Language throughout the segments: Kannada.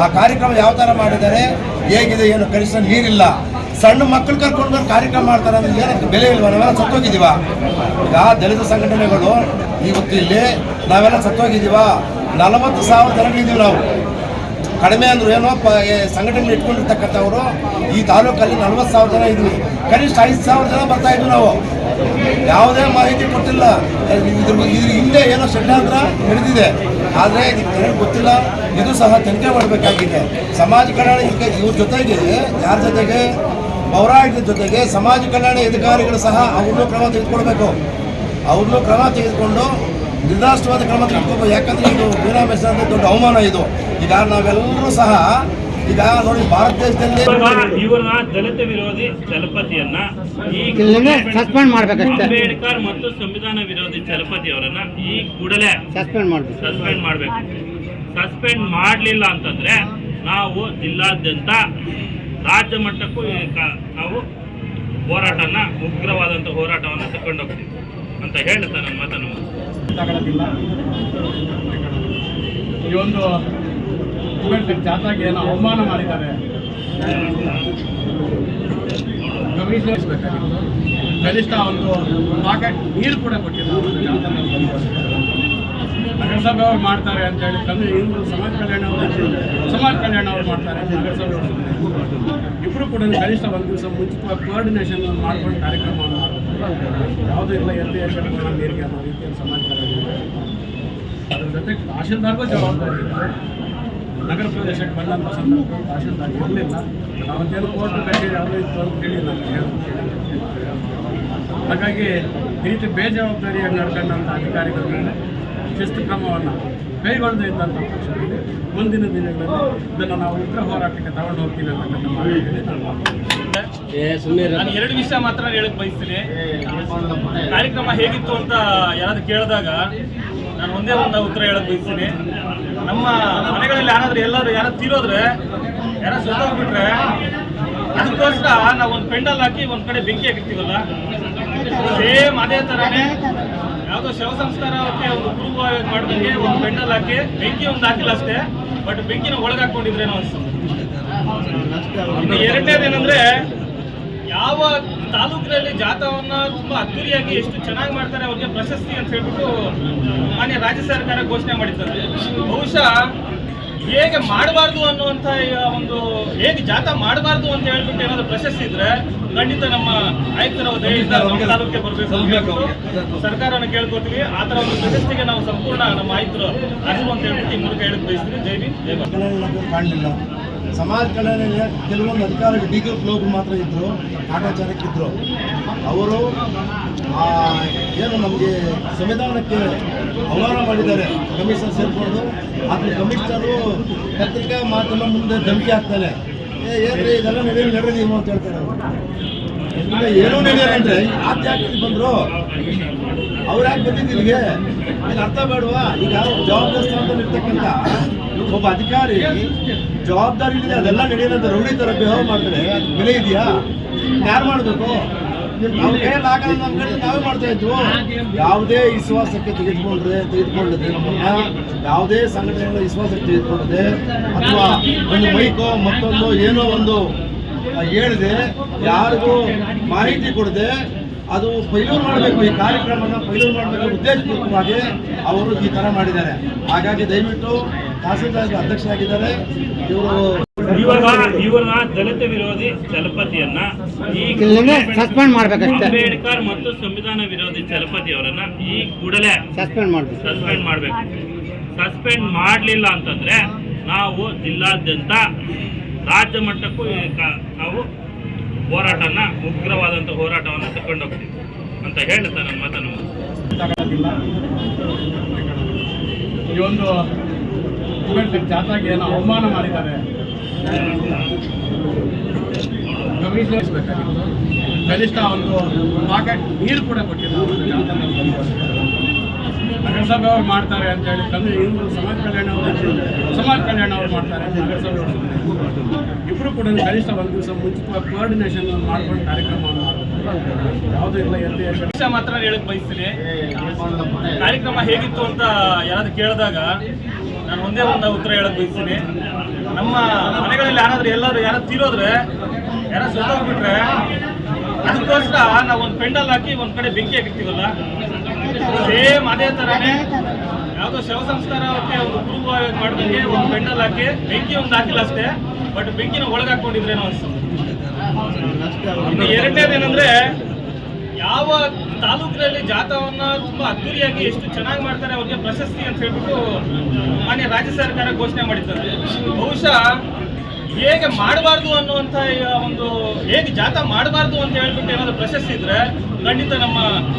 ಆ ಕಾರ್ಯಕ್ರಮ ಯಾವ ತರ ಮಾಡಿದ್ದಾರೆ, ಹೇಗಿದೆ, ಏನು ಕನಿಷ್ಠ ನೀರಿಲ್ಲ, ಸಣ್ಣ ಮಕ್ಕಳು ಕರ್ಕೊಂಡು ಕಾರ್ಯಕ್ರಮ ಮಾಡ್ತಾರೆ ಅಂದ್ರೆ ಏನಕ್ಕೆ ಬೆಲೆ ಇಲ್ವಾ? ನಾವೆಲ್ಲ ಸತ್ತೋಗಿದ್ದೀವ. ಈಗ ದಲಿತ ಸಂಘಟನೆಗಳು ಇವತ್ತು ಇಲ್ಲಿ ನಾವೆಲ್ಲ ಸತ್ತೋಗಿದ್ದೀವ. 40,000 ಜನಗಳಿದ್ದೀವಿ ನಾವು. ಕಡಿಮೆ ಅಂದ್ರು ಏನೋ ಸಂಘಟನೆ ಇಟ್ಕೊಂಡಿರ್ತಕ್ಕಂಥವ್ರು ಈ ತಾಲೂಕಲ್ಲಿ 40,000 ಜನ ಇದ್ವಿ. ಕನಿಷ್ಠ 5,000 ಜನ ಬರ್ತಾ ಇದ್ವಿ ನಾವು. ಯಾವುದೇ ಮಾಹಿತಿ ಕೊಟ್ಟಿಲ್ಲ. ಇದ್ರ ಹಿಂದೆ ಏನೋ ಷಡ್ಯಂತ್ರ ನಡೆದಿದೆ, ಆದರೆ ಜನಕ್ಕೆ ಗೊತ್ತಿಲ್ಲ. ಇದು ಸಹ ತನಿಖೆ ಮಾಡಬೇಕಾಗಿದೆ. ಸಮಾಜ ಕಲ್ಯಾಣ ಇವ್ರ ಜೊತೆಗೆ ಯಾರ ಜೊತೆಗೆ ಪೌರಾಡಳಿತ ಜೊತೆಗೆ ಸಮಾಜ ಕಲ್ಯಾಣ ಅಧಿಕಾರಿಗಳು ಸಹ ಅವ್ರನ್ನೂ ಕ್ರಮ ತೆಗೆದುಕೊಳ್ಬೇಕು. ಅವ್ರನ್ನೂ ಕ್ರಮ ತೆಗೆದುಕೊಂಡು ನಿರ್ದಾಷ್ಟವಾದ ಕ್ರಮ ತೆಗೆದುಕೋಬೇಕು. ಯಾಕಂದರೆ ಇದು ವೀರಾಮೇಶ ಅಂತ ದೊಡ್ಡ ಅವಮಾನ ಇದು. ಈಗ ನಾವೆಲ್ಲರೂ ಸಹ ಈಗ ನೋಡಿ ಭಾರತ ದೇಶದಲ್ಲಿ ಇವರ ದಲಿತ ವಿರೋಧಿ ಚಲಪತಿಯನ್ನ ಸಸ್ಪೆಂಡ್ ಮಾಡಬೇಕಷ್ಟೇ. ಅಂಬೇಡ್ಕರ್ ಮತ್ತು ಸಂವಿಧಾನ ವಿರೋಧಿ ಚಲಪತಿಯವರನ್ನ ಈ ಕೂಡಲೇ ಸಸ್ಪೆಂಡ್ ಮಾಡಬೇಕು. ಸಸ್ಪೆಂಡ್ ಮಾಡಲಿಲ್ಲ ಅಂತಂದ್ರೆ ನಾವು ಜಿಲ್ಲಾದ್ಯಂತ ರಾಜ್ಯ ಮಟ್ಟಕ್ಕೂ ನಾವು ಹೋರಾಟನ ಉಗ್ರವಾದಂಥ ಹೋರಾಟವನ್ನು ತಗೊಂಡೋಗ್ತೀವಿ ಅಂತ ಹೇಳ್ತಾ ನನ್ನ ಮಾತನ್ನು ತಗೊಳ್ಳೋದಿಲ್ಲ. ಈ ಒಂದು ಜಾಥಾಗೆ ಏನೋ ಅವಮಾನ ಮಾಡಿದ್ದಾರೆ. ಗಮನಿಸಬೇಕಾಗಿತ್ತು. ಕನಿಷ್ಠ ಒಂದು ಪಾಕೆಟ್ ನೀರು ಕೂಡ ಕೊಟ್ಟಿಲ್ಲ. ನಗರಸಭೆ ಅವ್ರು ಮಾಡ್ತಾರೆ ಅಂತ ಹೇಳಿ ತಂದು ಇವರು ಸಮಾಜ ಕಲ್ಯಾಣ ಅವ್ರು ಮಾಡ್ತಾರೆ. ನಗರಸಭೆ ಇಬ್ಬರು ಕೂಡ ಕನಿಷ್ಠ ಒಂದು ದಿವಸ ಮುಂಚಿತವಾಗಿ ಕೋಆರ್ಡಿನೇಷನ್ ಮಾಡ್ಕೊಂಡು ಕಾರ್ಯಕ್ರಮವನ್ನು ಯಾವುದೂ ಇಲ್ಲ. ಎಲ್ಲಿ ನೀರಿಗೆ ಅನ್ನೋ ರೀತಿಯಲ್ಲಿ ಸಮಾಜ ಕಲ್ಯಾಣ. ಅದ್ರ ಜೊತೆಗೆ ತಹಶೀಲ್ದಾರ್ಗೂ ಜವಾಬ್ದಾರಿ ಇದೆ. ನಗರ ಪ್ರದೇಶಕ್ಕೆ ಬಂದಂಥ ಸಂದರ್ಭ ತಹಶೀಲ್ದಾರ್ ಇರಲಿಲ್ಲ. ನಾವಂತೇನು ಕೋರ್ಟ್ ಕಚೇರಿ ಯಾವುದೂ ಇತ್ತು ಅಂತ ಹೇಳಿ ನಾನು ಹಾಗಾಗಿ ಈ ರೀತಿ ಬೇಜವಾಬ್ದಾರಿಯಾಗಿ ನಡ್ಕೊಂಡಂಥ ಅಧಿಕಾರಿಗಳ ಮೇಲೆ ಶಿಸ್ತು ಕ್ರಮವನ್ನು ಕೈಗೊಳ್ಳದೇ ಇದ್ದಂಥ ಪಕ್ಷದಲ್ಲಿ ಮುಂದಿನ ದಿನಗಳಲ್ಲಿ ಇದನ್ನು ನಾವು ಉಗ್ರ ಹೋರಾಟಕ್ಕೆ ತಗೊಂಡು ಹೋಗ್ತೀವಿ ಅಂತಕ್ಕಂಥ ನಾನು 2 ವಿಷಯ ಮಾತ್ರ ಹೇಳಕ್ ಬಯಸ್ತೀನಿ. ಕಾರ್ಯಕ್ರಮ ಹೇಗಿತ್ತು ಅಂತ ಯಾರಾದ್ರೂ ಕೇಳಿದಾಗ ನಾನು ಒಂದೇ ಒಂದು ಉತ್ತರ ಹೇಳಕ್ ಬಯಸ್ತೀನಿ. ನಮ್ಮ ಮನೆಗಳಲ್ಲಿ ಯಾರಾದ್ರೂ ತೀರೋದ್ರೆ, ಯಾರು ಸತ್ತೋಗ್ಬಿಟ್ರೆ ಅದಕ್ಕೋಸ್ಕರ ನಾವು ಒಂದು ಪೆಂಡಲ್ ಹಾಕಿ ಒಂದ್ ಕಡೆ ಬೆಂಕಿ ಹಾಕಿರ್ತೀವಲ್ಲ, ಸೇಮ್ ಅದೇ ಥರನೇ ಯಾವುದೋ ಶವ ಸಂಸ್ಕಾರಕ್ಕೆ ಒಂದು ಪೂರ್ವ ಮಾಡಿದಂಗೆ ಒಂದು ಪೆಂಡಲ್ ಹಾಕಿ ಬೆಂಕಿ ಒಂದು ಹಾಕಿಲ್ಲ ಅಷ್ಟೇ, ಬಟ್ ಬೆಂಕಿನ ಒಳಗಾಕೊಂಡಿದ್ರೇನೋ ಅನ್ಸುತ್ತೆ. ಇನ್ನು ಎರಡನೇದೇನೆಂದ್ರೆ, ಯಾವ ತಾಲೂಕಿನಲ್ಲಿ ಜಾಥಾವನ್ನ ತುಂಬಾ ಅದ್ದೂರಿಯಾಗಿ ಎಷ್ಟು ಚೆನ್ನಾಗಿ ಮಾಡ್ತಾರೆ ಅವ್ರಿಗೆ ಪ್ರಶಸ್ತಿ ಅಂತ ಹೇಳ್ಬಿಟ್ಟು ಮಾನ್ಯ ರಾಜ್ಯ ಸರ್ಕಾರ ಘೋಷಣೆ ಮಾಡಿದ್ದಾರೆ. ಬಹುಶಃ ಹೇಗೆ ಮಾಡಬಾರ್ದು ಅನ್ನುವಂಥ ಒಂದು ಹೇಗೆ ಜಾಥಾ ಮಾಡಬಾರ್ದು ಅಂತ ಹೇಳ್ಬಿಟ್ಟು ಏನಾದ್ರು ಪ್ರಶಸ್ತಿ ಇದ್ರೆ ಖಂಡಿತ ನಮ್ಮ ಆಯುಕ್ತರ ದಯೆಯಿಂದ ನಮ್ಮ ತಾಲೂಕಿಗೆ ಬರಬೇಕು. ಸರ್ಕಾರನ ಕೇಳ್ಕೊತೀವಿ. ಆ ಥರ ಒಂದು ಪ್ರಶಸ್ತಿಗೆ ನಾವು ಸಂಪೂರ್ಣ ನಮ್ಮ ಆಯುಕ್ತರು ಅರ್ಜು ಅಂತ ಹೇಳ್ಬಿಟ್ಟು ಈ ಮೂಲಕ ಹೇಳಕ್ ಬಯಸ್ತೀನಿ. ಜೈ ಭೀಮ್, ಜೈ ಭಾರತ್. ಕಾಣಲಿಲ್ಲ. ಸಮಾಜ ಕಲ್ಯಾಣ ಕೆಲವೊಂದು ಅಧಿಕಾರಿಗಳು ಡಿ ಕೆ ಫ್ಲೋರು ಮಾತ್ರ ಇದ್ದರು, ಕಾಟಾಚಾರಕ್ಕಿದ್ದರು. ಅವರು ಏನು ನಮಗೆ ಸಂವಿಧಾನಕ್ಕೆ ಅವಮಾನ ಮಾಡಿದ್ದಾರೆ. ಕಮಿಷನರ್ ಸೇರಿಕೊಂಡು ಆದರೆ ಕಮಿಷನರು ಪತ್ರಿಕಾ ಮಾಧ್ಯಮ ಮುಂದೆ ಧಮಕಿ ಹಾಕ್ತಾನೆ. ಏನ್ರಿ ಇದೆಲ್ಲ ನಡೆಯಲಿ ನೀವು ಅಂತ ಹೇಳ್ತಾರೆ. ಅವರು ಏನೂ ನಡೆಯಲ್ಲ ಅಂದರೆ ಯಾಕೆ ಬಂದರು, ಅವ್ರು ಯಾಕೆ ಬಂದಿದ್ದು ಇಲ್ಲಿಗೆ? ಇದು ಅರ್ಥ ಬೇಡವಾ? ಈಗ ಜವಾಬ್ದಾರಿ ಸ್ಥಾನದಲ್ಲಿ ಇರ್ತಕ್ಕಂಥ ಒಬ್ಬ ಅಧಿಕಾರಿ ಜವಾಬ್ದಾರಿ ಇದೆ, ಅದೆಲ್ಲ ನಡೆಯೋದಂತ ರೌಡಿ ಥರ ಬಿಹೇವ್ ಮಾಡಿದ್ರೆ ಅದು ಬೆಲೆ ಇದೆಯಾ? ಯಾರು ಮಾಡಬೇಕು? ನಾವು ಕೈಯಲ್ಲಿ ಆಗಲ್ಲ, ನಮ್ಮ ಕಡೆ ನಾವೇ ಮಾಡ್ತಾ ಇದ್ವು. ಯಾವುದೇ ವಿಶ್ವಾಸಕ್ಕೆ ತೆಗೆದುಕೊಂಡಿದ್ರೆ ನಮ್ಮನ್ನ ಯಾವುದೇ ಸಂಘಟನೆಗಳ ವಿಶ್ವಾಸಕ್ಕೆ ತೆಗೆದುಕೊಂಡಿದೆ ಅಥವಾ ಒಂದು ಮೈಕೋ ಮತ್ತೊಂದು ಏನೋ ಒಂದು ಹೇಳಿದೆ, ಯಾರಿಗೂ ಮಾಹಿತಿ ಕೊಡದೆ ಅದು ಪೈಲೂರು ಮಾಡಬೇಕು, ಈ ಕಾರ್ಯಕ್ರಮನ ಪೈಲೂರು ಮಾಡಬೇಕು ಉದ್ದೇಶಪೂರ್ವಕವಾಗಿ ಅವರು ಈ ಥರ ಮಾಡಿದ್ದಾರೆ. ಹಾಗಾಗಿ ದಯವಿಟ್ಟು ತಹಸೀಲ್ದಾರ್ ಅಧ್ಯಕ್ಷರಾಗಿದ್ದಾರೆ ಇವರು. ಇವರ ದಲಿತ ವಿರೋಧಿ ಚಲಪತಿಯನ್ನ ಈ ಸಸ್ಪೆಂಡ್ ಮಾಡಬೇಕಷ್ಟೇ. ಅಂಬೇಡ್ಕರ್ ಮತ್ತು ಸಂವಿಧಾನ ವಿರೋಧಿ ಚಲಪತಿಯವರನ್ನ ಈ ಕೂಡಲೇ ಸಸ್ಪೆಂಡ್ ಮಾಡಬೇಕು. ಸಸ್ಪೆಂಡ್ ಮಾಡಲಿಲ್ಲ ಅಂತಂದ್ರೆ ನಾವು ಜಿಲ್ಲಾದ್ಯಂತ ರಾಜ್ಯ ಮಟ್ಟಕ್ಕೂ ನಾವು ಹೋರಾಟನ ಉಗ್ರವಾದಂಥ ಹೋರಾಟವನ್ನು ತಗೊಂಡೋಗ್ತೀವಿ ಅಂತ ಹೇಳ್ತಾ ನನ್ನ ಮಾತನ್ನು ತಗೊಳ್ಳೋದಿಲ್ಲ. ಈ ಒಂದು ಜಾಥಾಗೆ ಏನೋ ಅವಮಾನ ಮಾಡಿದ್ದಾರೆ. ಗಮನಿಸಬೇಕಾಗಿತ್ತು. ಕನಿಷ್ಠ ಒಂದು ಪಾಕೆಟ್ ನೀರು ಕೂಡ ಕೊಟ್ಟಿಲ್ಲ. ನಗರಸಭೆ ಅವ್ರು ಮಾಡ್ತಾರೆ ಅಂತ ಹೇಳಿ ತಂದು ಇವರು ಸಮಾಜ ಕಲ್ಯಾಣ ಅವ್ರು ಮಾಡ್ತಾರೆ. ನಗರಸಭೆ ಇಬ್ಬರು ಕೂಡ ಕನಿಷ್ಠ ಒಂದು ದಿವಸ ಮುಂಚಿತವಾಗಿ ಕೋಆರ್ಡಿನೇಷನ್ ಮಾಡ್ಕೊಂಡು ಕಾರ್ಯಕ್ರಮವನ್ನು ಯಾವುದೂ ಇಲ್ಲ. ಎಲ್ಲಿ ವಿಷಯ ಮಾತ್ರ ಹೇಳಕ್ ಬಯಸ್ತೀನಿ. ಕಾರ್ಯಕ್ರಮ ಹೇಗಿತ್ತು ಅಂತ ಯಾರಾದ್ರೂ ಕೇಳಿದಾಗ ನಾನು ಒಂದೇ ಒಂದು ಉತ್ತರ ಹೇಳಕ್ ಬಯಸ್ತೀನಿ. ನಮ್ಮ ಮನೆಗಳಲ್ಲಿ ಯಾರು ತೀರೋದ್ರೆ, ಯಾರು ಸತ್ತೋಗ್ಬಿಟ್ರೆ ಅದಕ್ಕೋಸ್ಕರ ನಾವು ಒಂದು ಪೆಂಡಲ್ ಹಾಕಿ ಒಂದ್ ಕಡೆ ಬೆಂಕಿ ಹಾಕಿರ್ತೀವಲ್ಲ, ಸೇಮ್ ಅದೇ ತರನೇ ಯಾವುದೋ ಶವ ಸಂಸ್ಕಾರಕ್ಕೆ ಒಂದು ಪೂರ್ವ ಮಾಡ್ದಂಗೆ ಒಂದು ಪೆಂಡಲ್ ಹಾಕಿ ಬೆಂಕಿ ಒಂದು ಹಾಕಿಲ್ಲ ಅಷ್ಟೇ, ಬಟ್ ಬೆಂಕಿನ ಒಳಗೆ ಹಾಕೊಂಡಿದ್ರೇನೋ ಅನ್ಸುತ್ತೆ. ಇನ್ನು ಎರಡನೇದೇನಂದ್ರೆ, ಯಾವ ತಾಲೂಕಿನಲ್ಲಿ ಜಾಥಾವನ್ನ ತುಂಬಾ ಅದ್ದೂರಿಯಾಗಿ ಎಷ್ಟು ಚೆನ್ನಾಗಿ ಮಾಡ್ತಾರೆ ಅವ್ರಿಗೆ ಪ್ರಶಸ್ತಿ ಅಂತ ಹೇಳ್ಬಿಟ್ಟು ಮಾನ್ಯ ರಾಜ್ಯ ಸರ್ಕಾರ ಘೋಷಣೆ ಮಾಡಿದ್ದಾರೆ. ಬಹುಶಃ ಹೇಗೆ ಮಾಡಬಾರ್ದು ಅನ್ನುವಂಥ ಒಂದು, ಹೇಗೆ ಜಾಥಾ ಮಾಡಬಾರ್ದು ಅಂತ ಹೇಳ್ಬಿಟ್ಟು ಏನಾದ್ರು ಪ್ರಶಸ್ತಿ ಇದ್ರೆ ಖಂಡಿತ ನಮ್ಮ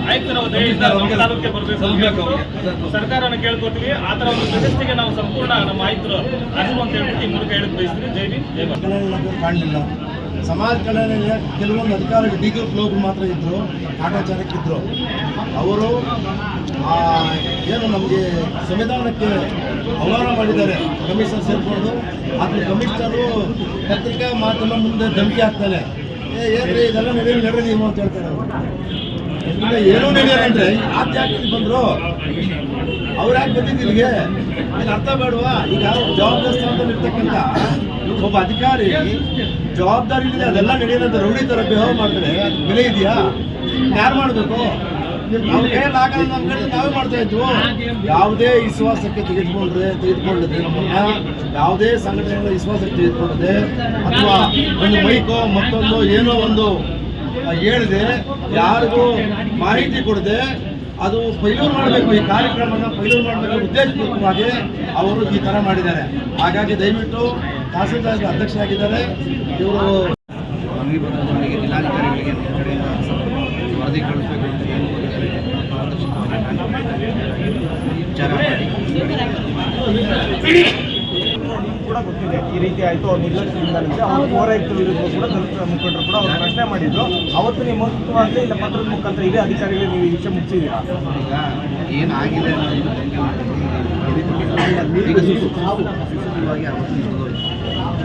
ಆಯುಕ್ತರ ದಯೆಯಿಂದ ನಮ್ಮ ತಾಲೂಕಿಗೆ ಬರಬೇಕು, ಸರ್ಕಾರನ ಕೇಳ್ಕೊತೀವಿ. ಆ ಥರ ಒಂದು ಪ್ರಶಸ್ತಿಗೆ ನಾವು ಸಂಪೂರ್ಣ ನಮ್ಮ ಆಯುಕ್ತರು ಅರ್ಜು ಅಂತ ಹೇಳ್ಬಿಟ್ಟು ಈ ಮೂಲಕ ಹೇಳಕ್ ಬಯಸ್ತೀನಿ. ಜೈ ಭೀಮ್, ಜೈ ಭಾರತ್. ಕಾಣಲಿಲ್ಲ. ಸಮಾಜ ಕಲ್ಯಾಣ ಕೆಲವೊಂದು ಅಧಿಕಾರಿಗಳು ಡಿ ಗ್ರೂಪ್ ಲೋಕರು ಮಾತ್ರ ಇದ್ದರು, ಕಾಟಾಚಾರಕ್ಕಿದ್ದರು. ಅವರು ಏನು ನಮಗೆ ಸಂವಿಧಾನಕ್ಕೆ ಅವಮಾನ ಮಾಡಿದ್ದಾರೆ. ಕಮಿಷನರ್ ಸೇರಿಕೊಂಡು ಆತ ಕಮಿಷನರು ಪತ್ರಿಕಾ ಮಾಧ್ಯಮ ಮುಂದೆ ಧಮಕಿ ಹಾಕ್ತಾನೆ, ಏನ್ರಿ ಇದೆಲ್ಲ ನಡೆಯಲಿ ನೀವು ಅಂತ ಹೇಳ್ತಾರೆ. ಅವರು ಇಲ್ಲ ಏನೂ ನಡೆಯಲ್ಲ ಅಂದರೆ ಆತ ಯಾಕೆ ಬಂದರು, ಅವ್ರು ಯಾಕೆ ಬಂದಿದ್ದು ಇಲ್ಲಿಗೆ? ಇದು ಅರ್ಥ ಬೇಡವಾ? ಈಗ ಜವಾಬ್ದಾರಿ ಸ್ಥಾನದಲ್ಲಿ ಇರ್ತಕ್ಕಂಥ ಒಬ್ಬ ಅಧಿಕಾರಿ ಜವಾಬ್ದಾರಿ ಇದೆ, ಅದೆಲ್ಲ ನಡೆಯೋದಂತ ರೌಡಿ ಥರ ಬಿಹೇವ್ ಮಾಡಿದ್ರೆ ಅದು ಬೆಲೆ ಇದೆಯಾ? ಯಾರು ಮಾಡಬೇಕು? ನಾವು ಕೈಯಲ್ಲಿ ಆಗಲ್ಲ, ನಮ್ಮ ಕಡೆ ನಾವೇ ಮಾಡ್ತಾ ಇದ್ವು. ಯಾವುದೇ ವಿಶ್ವಾಸಕ್ಕೆ ತೆಗೆದುಕೊಂಡಿದ್ರೆ ನಮ್ಮನ್ನ ಯಾವುದೇ ಸಂಘಟನೆಗಳ ವಿಶ್ವಾಸಕ್ಕೆ ತೆಗೆದುಕೊಂಡಿದೆ ಅಥವಾ ಒಂದು ಮೈಕೋ ಮತ್ತೊಂದು ಏನೋ ಒಂದು ಹೇಳಿದೆ, ಯಾರಿಗೂ ಮಾಹಿತಿ ಕೊಡದೆ ಅದು ಪೈಲೂರು ಮಾಡಬೇಕು, ಈ ಕಾರ್ಯಕ್ರಮನ ಪೈಲೂರು ಮಾಡಬೇಕು ಉದ್ದೇಶಪೂರ್ವಕವಾಗಿ ಅವರು ಈ ಥರ ಮಾಡಿದ್ದಾರೆ. ಹಾಗಾಗಿ ದಯವಿಟ್ಟು ತಹಸೀಲ್ದಾರ್ ಅಧ್ಯಕ್ಷರಾಗಿದ್ದಾರೆ ಇವರು. ನಮಗೆ ಬಂದವರಿಗೆ ಜಿಲ್ಲಾಧಿಕಾರಿಗಳಿಗೆ ನಮ್ಮ ಕಡೆಯಿಂದ ವರದಿ ಕಳಿಸಬೇಕು ಅಂತ ವಿಚಾರ ಮಾಡಿ ಕೂಡ ಗೊತ್ತಿದೆ ಈ ರೀತಿ ಆಯಿತು. ಅವ್ರು ನಿರ್ಲಕ್ಷ್ಯದಿಂದ ಅವರು ಪೌರಾಯುಕ್ತರ ವಿರುದ್ಧ ಕೂಡ ದಲಿತರ ಮುಖಂಡರು ಕೂಡ ಅವರು ಪ್ರಶ್ನೆ ಮಾಡಿದ್ರು. ಅವತ್ತು ನೀವು ಮುಕ್ತವಾಗಿ ಇಲ್ಲ ಪತ್ರದ ಮುಖಾಂತರ ಇದೇ ಅಧಿಕಾರಿಗಳಿಗೆ ನೀವು ಈ ವಿಷಯ ಮುಗಿಸಿದ್ದೀರಾ? ಈಗ ಏನಾಗಿದೆ ಈಗ ಸುಸೂತ್ರವಾಗಿ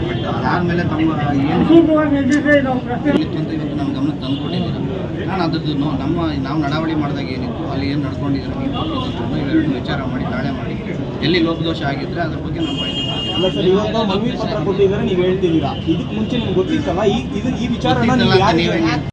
ಬಟ್ ಅದಾದಮೇಲೆ ತಮ್ಮ ಏನು ಇತ್ತು ಅಂತ ಇವತ್ತು ನಮ್ಮ ಗಮನಕ್ಕೆ ತಂದುಕೊಟ್ಟಿದ್ದೀರಾ. ನಾನು ಅದ್ರದ್ದು ನಾವು ನಡಾವಳಿ ಮಾಡಿದಾಗ ಏನಿತ್ತು, ಅಲ್ಲಿ ಏನು ನಡ್ಕೊಂಡಿದ್ದೀರ ಇವೆರಡನ್ನು ವಿಚಾರ ಮಾಡಿ ತಾಳೆ ಮಾಡಿ ಎಲ್ಲಿ ಲೋಪದೋಷ ಆಗಿದ್ರೆ ಅದ್ರ ಬಗ್ಗೆ ನಾವು ಮಾಹಿತಿ ಮಾಡ್ತೀವಿ. ಅಲ್ಲ ಸರ್, ಇವಾಗ ಮನವಿ ಪತ್ರ ಕೊಟ್ಟಿದ್ದಾರೆ, ನೀವು ಹೇಳ್ತಿದ್ದೀರಾ. ಇದಕ್ಕೆ ಮುಂಚೆ ನಿಮ್ಗೆ ಗೊತ್ತಿತ್ತಲ್ಲ ಈ ವಿಚಾರ ನೀವೇನು